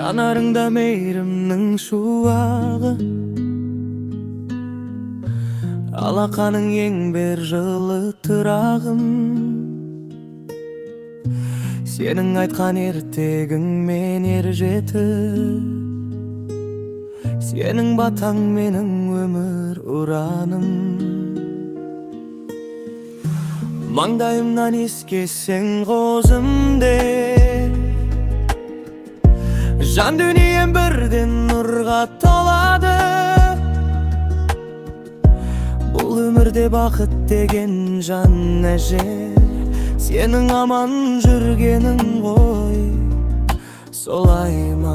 Жанарыңда мейірімнің шуағы, алақаның ең бер жылы тырағым. Сенің айтқан ертегің мен ер жетіп, сенің батаң менің өмір ұраным. Маңдайымнан ескесең көзімде, жан дүнием бірден нұрға толады. Бұл өмірде бақыт деген жан әже, сенің аман жүргенің ғой, солай ма?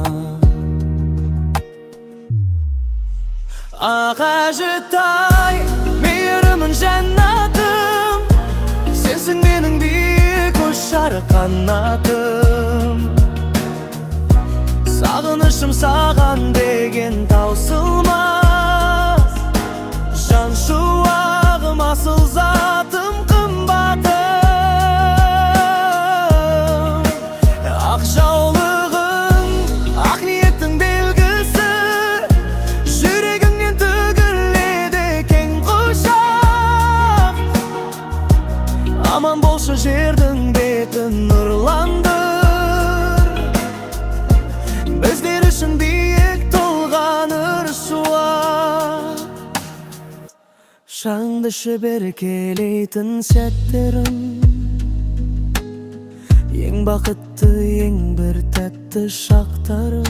Ақ әжетай, мейірімің жәннатым, сенсің менің биік ұшар қанатым. Сағынышым саған деген таусылмас, жан шуағым, асыл затым, қымбатым. Ақ жаулығың, ақ ниеттің белгісі, жүрегіңнен төгіледі кең құшақ. Аман болшы жердің бетін нұрландыр, біздер үшін биік толғаныр шуақ. Шаңды шеберкелейтін сәттерім, ең бақытты, ең бір тәтті шақтарым.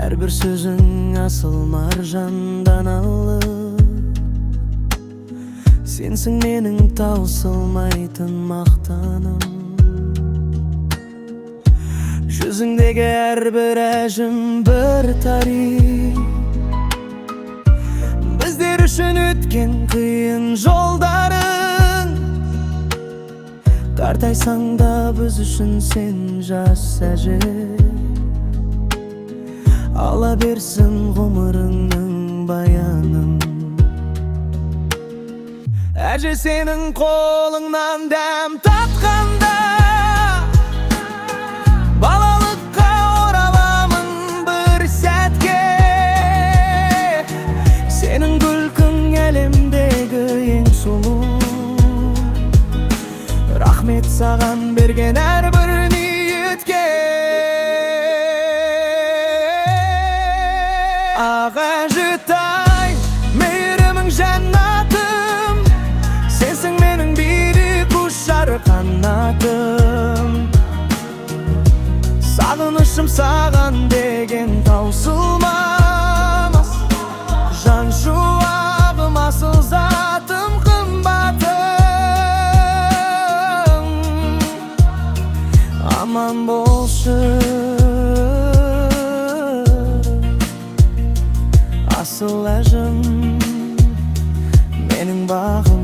Әрбір сөзің асыл маржандан алып, сенсің менің таусылмайтын мақтаным. Жүзіңдегі әрбір әжім бір тарих, біздер үшін өткен қиын жолдарың. Қартайсаң да біз үшін сен жас әже, ала берсін ғұмырыңның баянын. Әже сенің қолыңнан дәм татқанда, балалыққа ораламын бір сәтке. Сенің күлкің әлемдегі ең сұлу, рахмет саған берген әрбір ниетке. Ақ әжетай, мейірімің жәннатым, сенсің менің биік ұшар қанатым. Сағынышым саған деген таусылмас, жан шуағым, асыл затым, қымбатым. Аман болшы асыл әжім, менің бағым.